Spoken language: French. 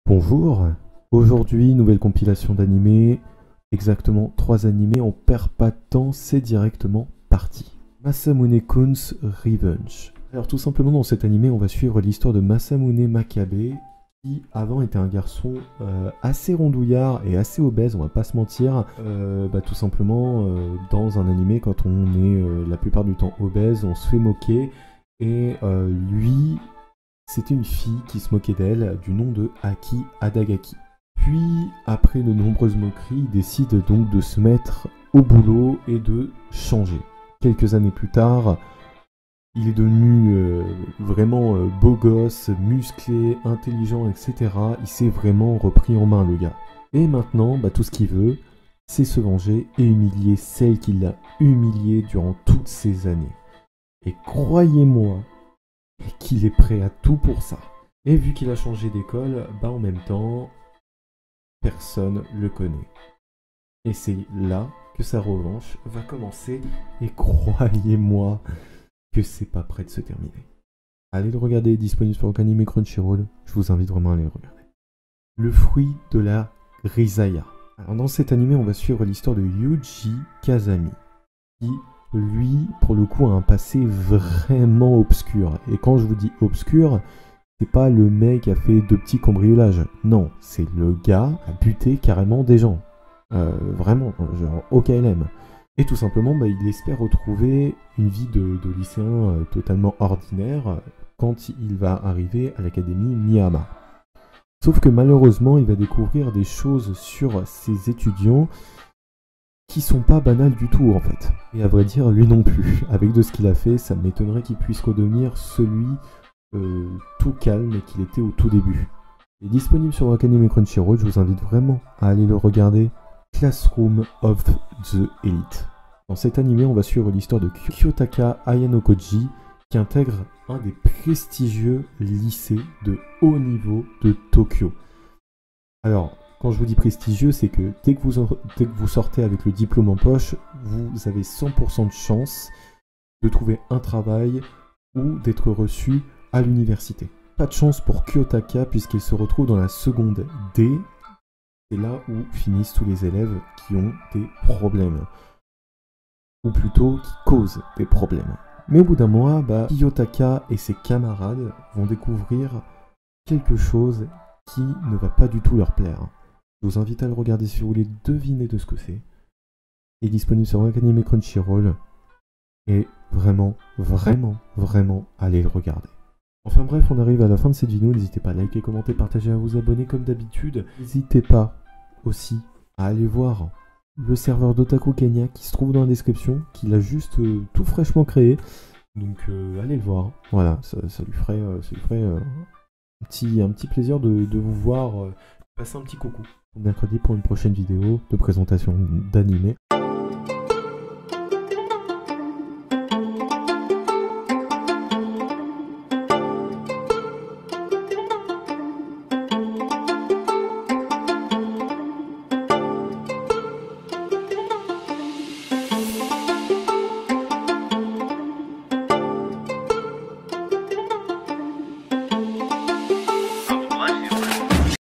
Bonjour, aujourd'hui nouvelle compilation d'animés, exactement 3 animés, on perd pas de temps, c'est directement parti. Masamune-kun's Revenge. Alors tout simplement dans cet animé on va suivre l'histoire de Masamune Makabe, qui avant était un garçon assez rondouillard et assez obèse, on va pas se mentir. Tout simplement dans un animé quand on est la plupart du temps obèse, on se fait moquer et lui... C'était une fille qui se moquait d'elle du nom de Aki Adagaki. Puis, après de nombreuses moqueries, il décide donc de se mettre au boulot et de changer. Quelques années plus tard, il est devenu vraiment beau gosse, musclé, intelligent, etc. Il s'est vraiment repris en main le gars. Et maintenant, tout ce qu'il veut, c'est se venger et humilier celle qui l'a humilié durant toutes ces années. Et croyez-moi, qu'il est prêt à tout pour ça. Et vu qu'il a changé d'école, en même temps, personne le connaît. Et c'est là que sa revanche va commencer, et croyez-moi que c'est pas prêt de se terminer. Allez le regarder, disponible sur Wakanim et Crunchyroll, je vous invite vraiment à aller le regarder. Le fruit de la Grisaya. Alors dans cet animé, on va suivre l'histoire de Yuji Kazami, qui lui, pour le coup, a un passé vraiment obscur. Et quand je vous dis obscur, c'est pas le mec qui a fait de petits cambriolages. Non, c'est le gars qui a buté carrément des gens. Vraiment, genre au KLM. Et tout simplement, il espère retrouver une vie de lycéen totalement ordinaire quand il va arriver à l'académie Miyama. Sauf que malheureusement, il va découvrir des choses sur ses étudiants qui sont pas banales du tout en fait. Et à vrai dire, lui non plus. Avec de ce qu'il a fait, ça m'étonnerait qu'il puisse redevenir celui tout calme qu'il était au tout début. Il est disponible sur Wakanim et Crunchyroll, je vous invite vraiment à aller le regarder. Classroom of the Elite. Dans cet animé, on va suivre l'histoire de Kiyotaka Ayanokoji, qui intègre un des prestigieux lycées de haut niveau de Tokyo. Alors, quand je vous dis prestigieux, c'est que dès que vous sortez avec le diplôme en poche, vous avez 100% de chance de trouver un travail ou d'être reçu à l'université. Pas de chance pour Kiyotaka puisqu'il se retrouve dans la seconde D. C'est là où finissent tous les élèves qui ont des problèmes. Ou plutôt qui causent des problèmes. Mais au bout d'un mois, Kiyotaka et ses camarades vont découvrir quelque chose qui ne va pas du tout leur plaire. Je vous invite à le regarder si vous voulez deviner de ce que c'est. Il est disponible sur Wakanim et Crunchyroll. Et vraiment, allez le regarder. Enfin bref, on arrive à la fin de cette vidéo. N'hésitez pas à liker, commenter, partager, à vous abonner comme d'habitude. N'hésitez pas aussi à aller voir le serveur d'Otaku Kenya qui se trouve dans la description, qu'il a juste tout fraîchement créé. Donc allez le voir. Voilà, ça lui ferait un petit plaisir de vous voir passer un petit coucou. Mercredi pour une prochaine vidéo de présentation d'animé.